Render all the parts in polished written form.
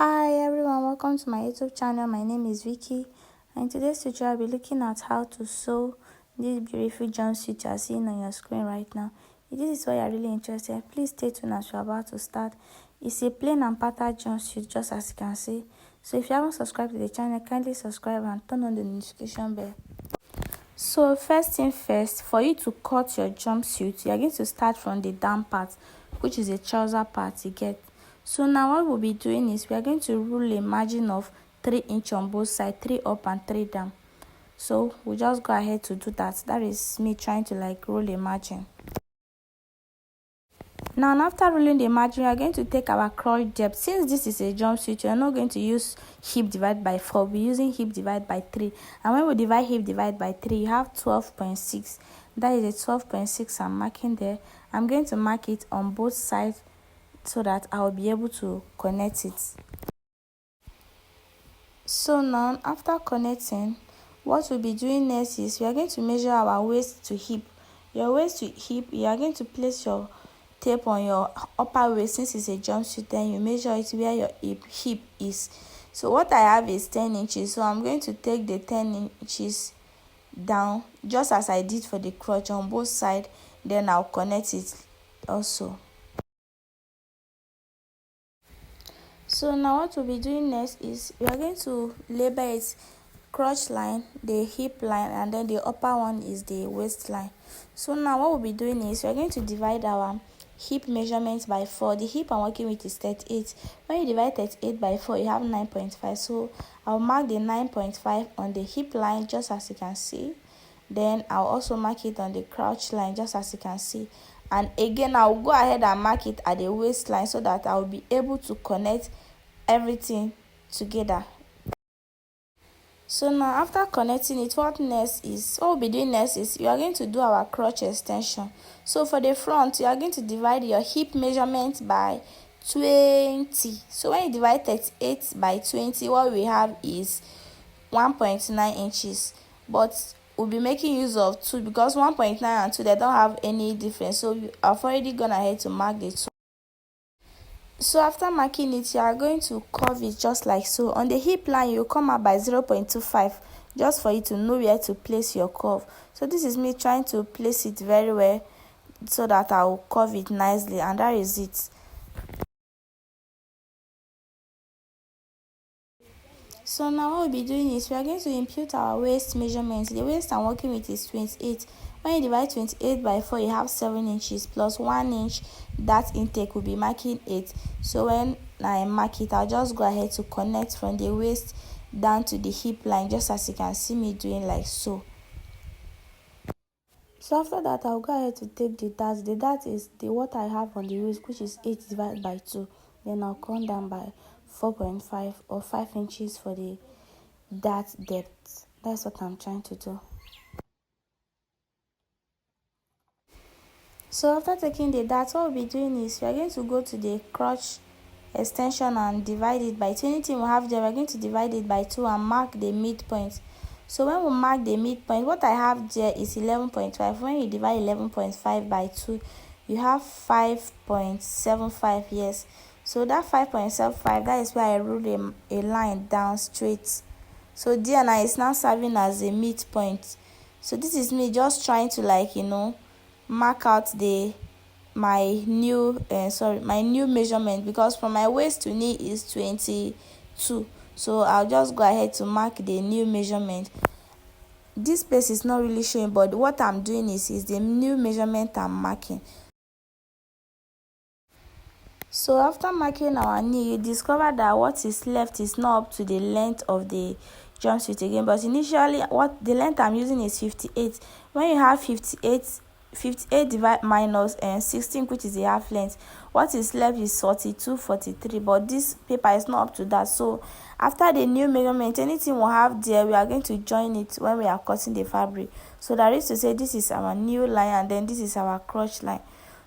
Hi everyone, welcome to my YouTube channel. My name is Vicky, and in today's tutorial I'll be looking at how to sew this beautiful jumpsuit you are seeing on your screen right now. If this is what you are really interested in, please stay tuned as we're about to start. It's a plain and patterned jumpsuit, just as you can see. So if you haven't subscribed to the channel, kindly subscribe and turn on the notification bell. So first thing first, for you to cut your jumpsuit, you are going to start from the down part, which is the trouser part you get. So now what we'll be doing is we are going to rule a margin of 3 inches on both sides, 3 up and 3 down. So we'll just go ahead to do that. That is me trying to rule a margin. Now after ruling the margin, we are going to take our crotch depth. Since this is a jumpsuit, we are not going to use hip divided by 4. We'll be using hip divided by 3. And when we divide hip divided by 3, you have 12.6. That is a 12.6 I'm marking there. I'm going to mark it on both sides so that I'll be able to connect it. So now after connecting, what we'll be doing next is we are going to measure our waist to hip. Your waist to hip, you are going to place your tape on your upper waist. Since it's a jumpsuit, then you measure it where your hip is. So what I have is 10 inches, so I'm going to take the 10 inches down just as I did for the crotch on both sides, then I'll connect it also. So now what we'll be doing next is we are going to label it crotch line, the hip line, and then the upper one is the waistline. So now what we'll be doing is we are going to divide our hip measurements by 4. The hip I'm working with is 38. When you divide 38 by 4, you have 9.5. So I'll mark the 9.5 on the hip line, just as you can see. Then I'll also mark it on the crotch line, just as you can see. And again, I'll go ahead and mark it at the waistline so that I'll be able to connect everything together. So now after connecting it, what we'll be doing next is we are going to do our crotch extension. So for the front, you are going to divide your hip measurement by 20. So when you divide 38 by 20, what we have is 1.9 inches. But we'll be making use of 2 because 1.9 and 2, they don't have any difference. So I've already gone ahead to mark the 2. So after marking it, you are going to curve it just like so. On the hip line, you come out by 0.25 just for you to know where to place your curve. So this is me trying to place it very well so that I will curve it nicely, and that is it. So now what we'll be doing is we are going to impute our waist measurements. The waist I'm working with is 28. When you divide 28 by 4, you have 7 inches plus 1 inch. That intake will be marking 8. So when I mark it, I'll just go ahead to connect from the waist down to the hip line, just as you can see me doing like so. So after that, I'll go ahead to take the dart. The dart is what I have on the waist, which is 8 divided by 2. Then I'll come down by 4.5 or 5 inches for the dart depth. That's what I'm trying to do. So after taking the dart, what we'll be doing is we are going to go to the crotch extension and divide it by 2. Anything we have there, we're going to divide it by 2 and mark the midpoint. So when we mark the midpoint, what I have there is 11.5. When you divide 11.5 by 2, you have 5.75. Yes. So that 5.75, that is where I ruled a line down straight. So there now is now serving as a midpoint. So this is me just trying to mark out my new measurement, because from my waist to knee is 22. So I'll just go ahead to mark the new measurement. This place is not really showing, but what I'm doing is the new measurement I'm marking. So after marking our knee, you discover that what is left is not up to the length of the jumpsuit again. But initially, what the length I'm using is 58. When you have 58 divided minus 16, which is the half length, what is left is 42.43. But this paper is not up to that. So after the new measurement, anything we have there, we are going to join it when we are cutting the fabric. So that is to say, this is our new line, and then this is our crotch line.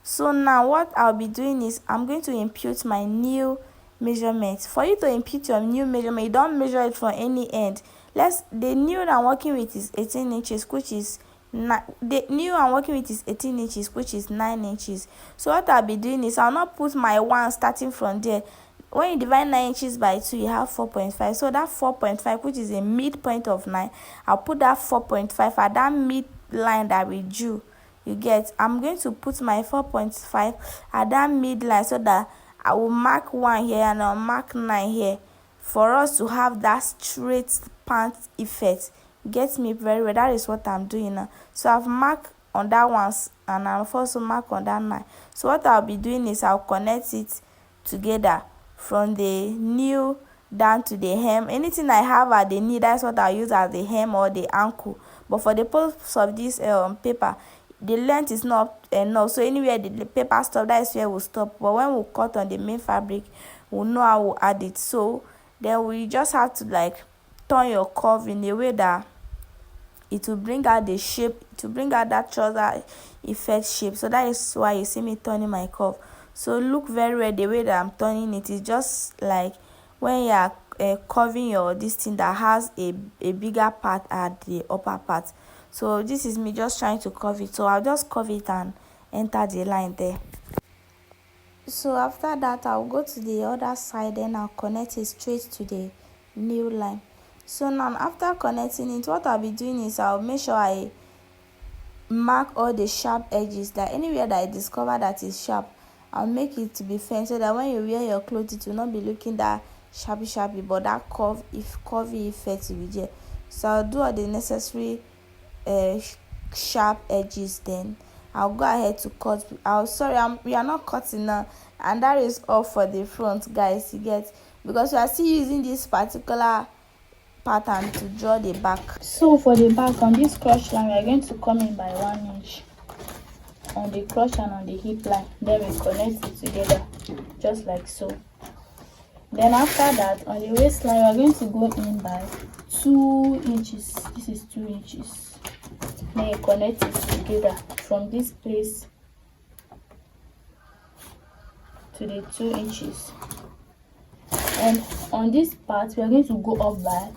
So now what I'll be doing is I'm going to impute my new measurement. For you to impute your new measurement, you don't measure it from any end. The new I'm working with is 18 inches, which is the new I'm working with is 18 inches, which is 9 inches. So what I'll be doing is I'll not put my one starting from there. when you divide 9 inches by 2, you have 4.5. So that 4.5, which is a midpoint of 9, I'll put that 4.5 at that mid line that we drew. You get, I'm going to put my 4.5 at that midline so that I will mark 1 here and I'll mark 9 here for us to have that straight pant effect. Get me very well? That is what I'm doing now. So I've marked on that one and I've also marked on that 9. So what I'll be doing is I'll connect it together from the knee down to the hem. Anything I have at the knee, that's what I'll use as the hem or the ankle. But for the purpose of this paper, the length is not enough, so anywhere the paper stop, that is where we'll stop. But when we cut on the main fabric, we'll know how we'll add it. So then we just have to like turn your curve in a way that it will bring out the shape, to bring out that trouser effect shape. So that is why you see me turning my curve. So look very well the way that I'm turning it. Is just like when you are curving your this thing that has a bigger part at the upper part. So this is me just trying to curve it. So I'll just curve it and enter the line there. So after that, I'll go to the other side, then I'll connect it straight to the new line. So now after connecting it, what I'll be doing is I'll make sure I mark all the sharp edges, that anywhere that I discover that is sharp, I'll make it to be firm, so that when you wear your clothes, it will not be looking that sharpy, but that curvy effect will be there. So I'll do all the necessary sharp edges, then I'll go ahead to cut. We are not cutting now, and that is all for the front, guys. You get, because we are still using this particular pattern to draw the back. So for the back, on this crotch line, we are going to come in by 1 inch on the crotch and on the hip line. Then we connect it together just like so. Then after that, on the waistline, we are going to go in by 2 inches. This is 2 inches. Then you connect it together from this place to the 2 inches. And on this part, we are going to go up by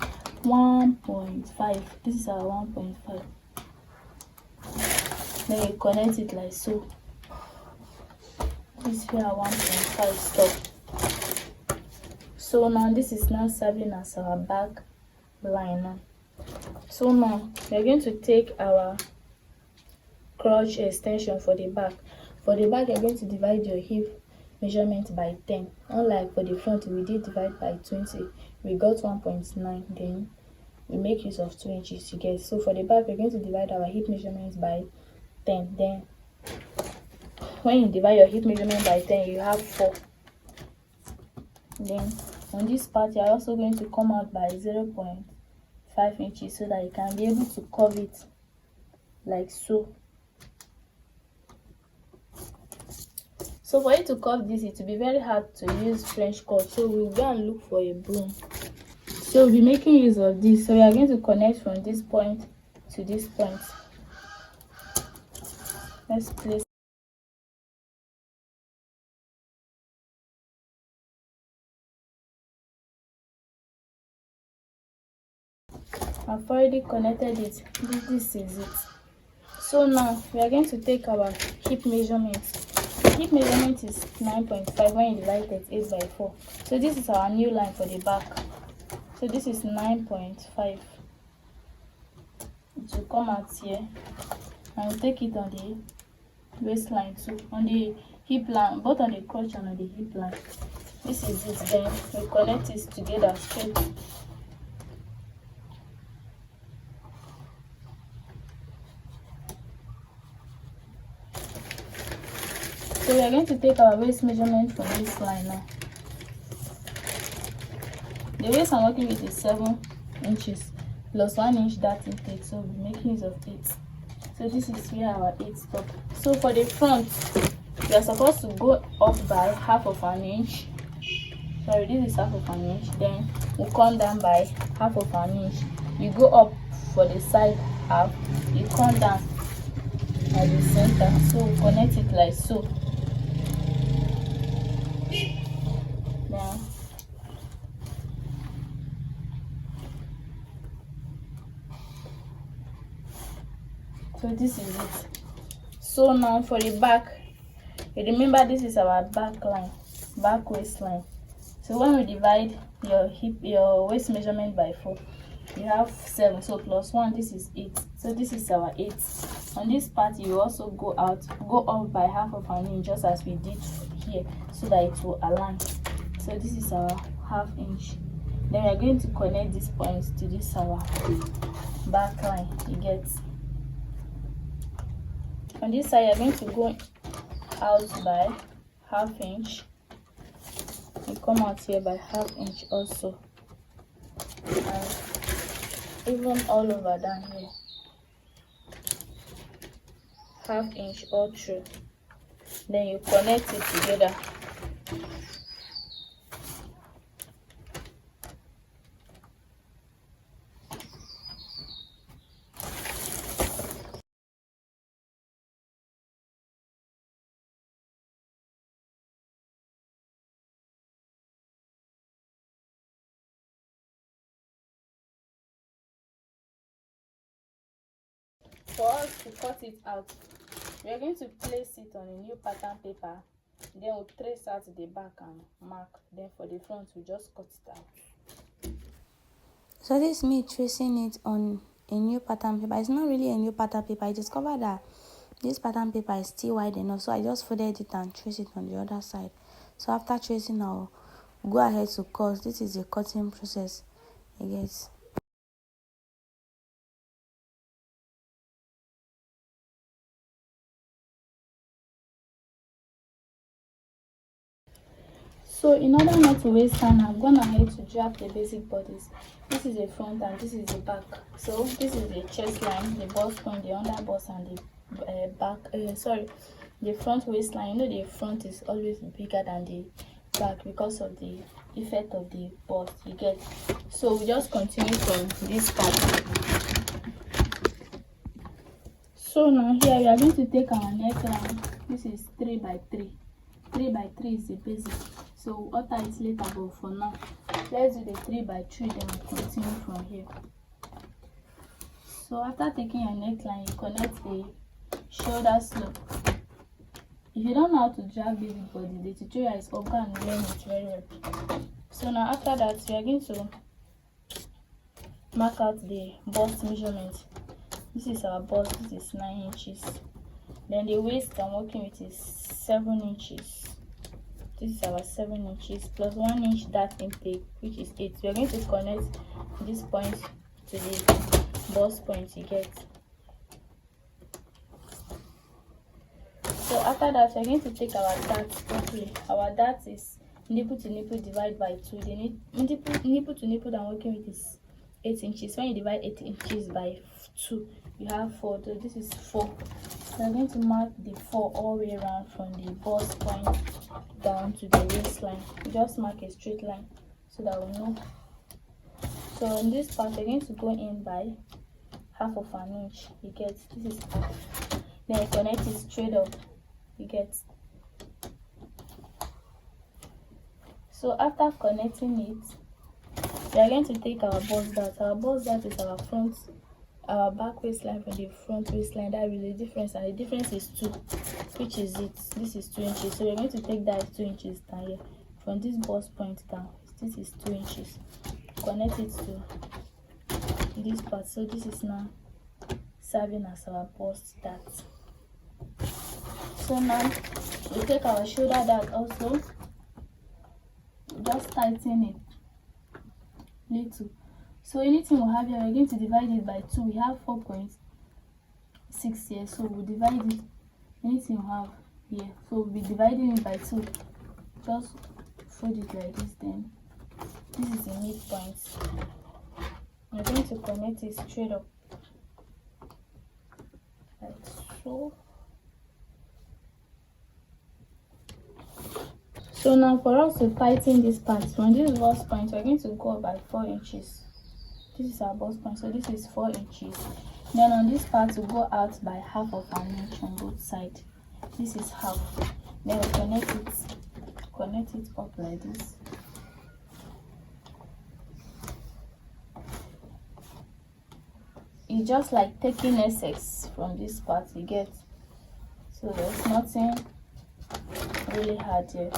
1.5. This is our 1.5. Then you connect it like so. This is where our 1.5 stop. So now this is now serving as our back line now. So now we are going to take our crotch extension for the back. For the back, you are going to divide your hip measurement by 10. Unlike for the front, we did divide by 20. We got 1.9. Then we make use of 2 inches to get. So for the back, we're going to divide our hip measurements by 10. Then when you divide your hip measurement by 10, you have 4. Then on this part, you're also going to come out by 0.5 inches so that you can be able to curve it like so. So for you to curve this, it will be very hard to use French cut. So we'll go and look for a broom. So we'll be making use of this. So we are going to connect from this point to this point. Let's place. I've already connected it. This is it. So now we are going to take our hip measurement. Hip measurement is 9.5 when you divide it 8 by 4. So this is our new line for the back. So this is 9.5. It will come out here, and we'll take it on the waistline too, on the hip line, both on the crotch and on the hip line. This is it. Then we connect it together straight. So we are going to take our waist measurement from this line now. The waist I'm working with is 7 inches plus 1 inch that intake, so we'll be making use of 8. So this is where our 8 stop. So for the front, we are supposed to go up by half of an inch. Sorry, this is half of an inch. Then we'll come down by half of an inch. You go up for the side half, you come down at the center. So we'll connect it like so. Now so this is it. So now for the back, remember this is our back line, back waistline. So when we divide your waist measurement by 4, you have 7. So plus 1, this is 8. So this is our 8. On this part, you also go up by half of an inch, just as we did here, so that it will align. So this is our half inch. Then we are going to connect these points to this our back line. You get. On this side, you're going to go out by half inch. You come out here by half inch also, and even all over down here, half inch all through. Then you connect it together. For us to cut it out, we are going to place it on a new pattern paper. Then we'll trace out the back and mark. Then for the front, we just cut it out. So this is me tracing it on a new pattern paper. It's not really a new pattern paper. I discovered that this pattern paper is still wide enough, so I just folded it and traced it on the other side. So after tracing, I'll go ahead to cut. This is a cutting process, I guess. So in order not to waste time, I'm gone ahead to draft the basic bodies. This is the front and this is the back. So this is the chest line, the bust point, the under bust, and the the front waistline. You know the front is always bigger than the back because of the effect of the bust, you get. So we just continue from this part. So now here we are going to take our neckline. This is 3 by 3. 3 by 3 is the basic. So we'll alter it later, but for now, let's do the 3 by 3, then we'll continue from here. So after taking your neckline, you connect the shoulder slope. If you don't know how to drag basic body, the tutorial is up, and learn it very well. So now after that, we are going to mark out the bust measurement. This is our bust, this is 9 inches. Then the waist I'm working with is 7 inches. This is our 7 inches plus 1 inch dart intake, which is 8. We are going to connect this point to the bust point, you get. So after that, we are going to take our dart properly. Our dart is nipple to nipple divide by 2. The nipple to nipple that I'm working with is 8 inches. When you divide 8 inches by 2, you have 4. So this is 4. So I'm going to mark the 4 all the way around from the bust point down to the waistline. Just mark a straight line so that we know. So in this part, we're going to go in by half of an inch. You get. This is half. Then I connect it straight up. You get. So after connecting it, we are going to take our bust dart. Our bust dart is our back waistline from the front waistline. That is the difference, and the difference is 2, which is it. This is 2 inches. So we're going to take that 2 inches down here from this bust point down. This is 2 inches. Connect it to this part. So this is now serving as our bust dart. So now we take our shoulder dart also. Just tighten it little. So anything we have here, we're going to divide it by 2. We have 4.6 here, so we'll divide it. Anything we have here, so we'll be dividing it by 2. Just fold it like this. Then this is the midpoint. We're going to connect it straight up like so. So now for us to tighten this part, from this bust point, we're going to go up by 4 inches. This is our bust point, so this is 4 inches. Then on this part, we'll go out by half of an inch on both sides. This is half. Then we connect it up like this. It's just like taking Essex from this part, you get. So there's nothing really hard here.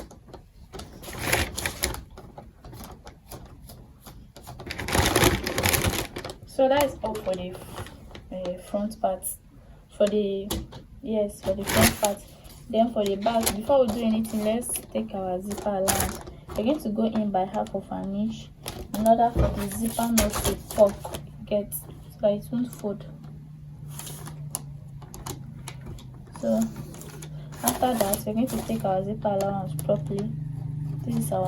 So that is all for the front part. For the front part. Then for the back, before we do anything, let's take our zipper allowance. We're going to go in by half of an inch in order for the zipper not to pop, so that it won't fold. So after that, we're going to take our zipper allowance properly. This is our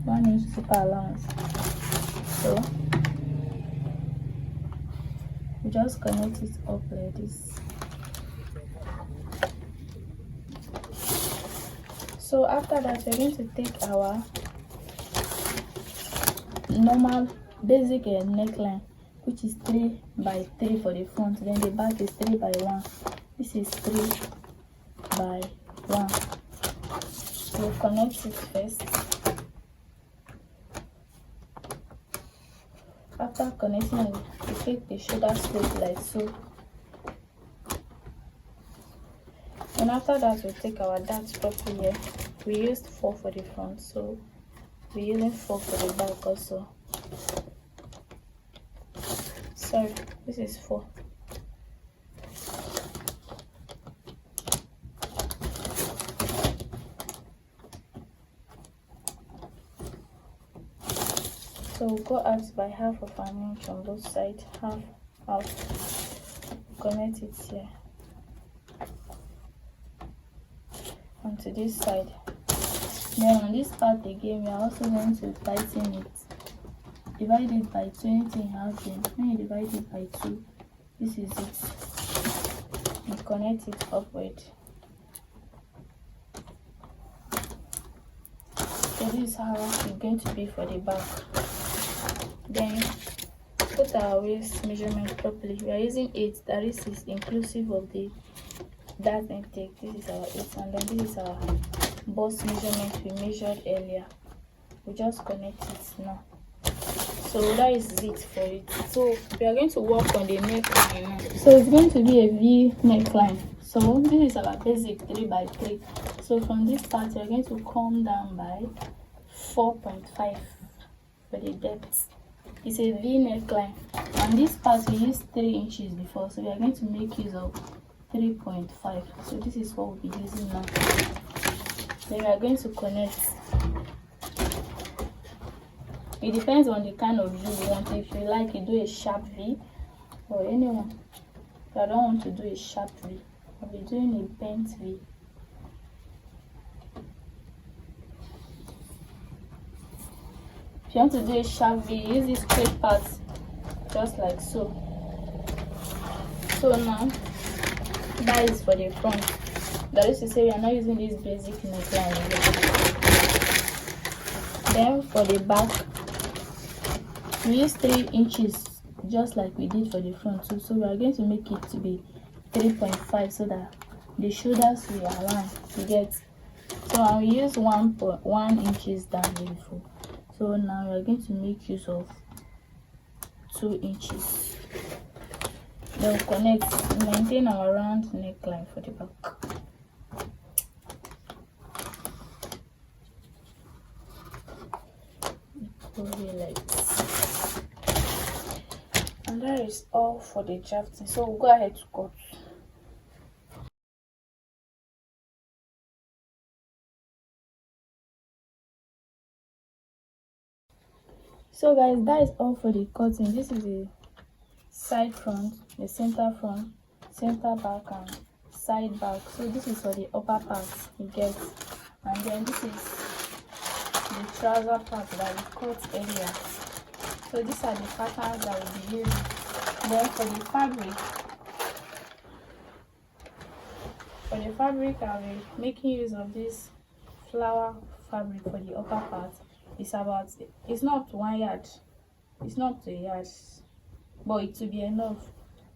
1 inch zipper allowance. So we just connect it up like this. So after that, we're going to take our normal basic neckline, which is 3 by 3 for the front. Then the back is 3 by 1. This is 3 by 1. So we'll connect it first. After connecting it, we take the shoulder straight like so. And after that, we'll take our darts properly here. We used 4 for the front, so we're using 4 for the back also. Sorry, this is 4. So we'll go out by half of an inch on both sides, half. Connect it here onto this side. Then on this part again, we are also going to tighten it. Divide it by 20 in half. Then when you divide it by 2, this is it. And connect it upward. So this is how it's going to be for the back. Then put our waist measurement properly. We are using 8, that is inclusive of the dart intake. This is our 8, and then this is our bust measurement we measured earlier. We just connect it now. So that is it for it. So we are going to work on the neckline now. So it's going to be a V neckline. So this is our basic 3 by 3. So from this part, we are going to come down by 4.5 for the depth. It's a V neckline, and this part we used 3 inches before, so we are going to make use of 3.5. So this is what we'll be using now. Then we are going to connect. It depends on the kind of V you want. If you like, you do a sharp V, or anyone. If I don't want to do a sharp V, I'll be doing a bent V. If you want to do a sharp V, use this straight part, just like so. So now, that is for the front. That is to say, we are not using this basic neckline again. Then for the back, we use 3 inches, just like we did for the front too. So we are going to make it to be 3.5 so that the shoulders will align. You get? So I will use 1 inches down here before. So now we are going to make use of 2 inches. Then we'll connect, maintain our round neckline for the back. Like this. And that is all for the drafting. So we'll go ahead to cut. So guys, that is all for the cutting. This is the side front, the center front, center back, and side back. So this is for the upper part, you get. And then this is the trouser part that we cut earlier. So these are the patterns that we'll be using. Then for the fabric, I'll be making use of this flower fabric for the upper part. It's not 1 yard, it's not 2 yards, but it will be enough.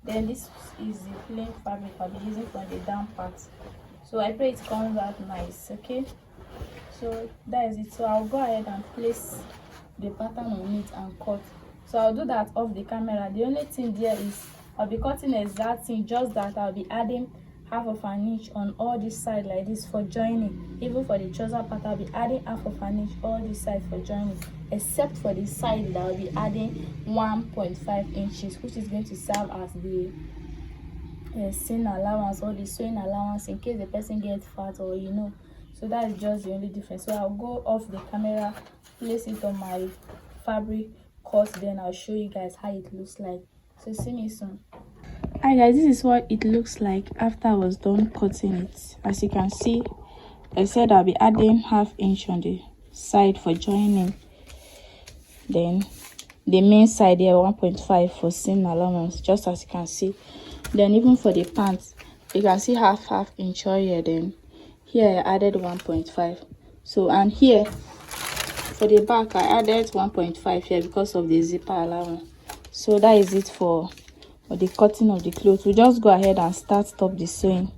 Then this is the plain fabric I'll be using for the down part. So I pray it comes out nice. Okay, so that is it. So I'll go ahead and place the pattern on it and cut. So I'll do that off the camera. The only thing there is I'll be cutting exact thing, just that I'll be adding half of an inch on all this side like this for joining. Even for the trouser part, I'll be adding half of an inch all this side for joining. except for the side that I'll be adding 1.5 inches, which is going to serve as the seam allowance or the sewing allowance in case the person gets fat, or so that is just the only difference. So I'll go off the camera, place it on my fabric, cut, then I'll show you guys how it looks like. So see me soon. Hi guys, this is what it looks like after I was done cutting it. As you can see, I said I'll be adding 1/2 inch on the side for joining, then the main side here 1.5 for seam allowance, just as you can see. Then even for the pants, you can see half inch here, then here I added 1.5. So, and here for the back I added 1.5 here because of the zipper allowance. So that is it for the cutting of the clothes. We just go ahead and stop the sewing.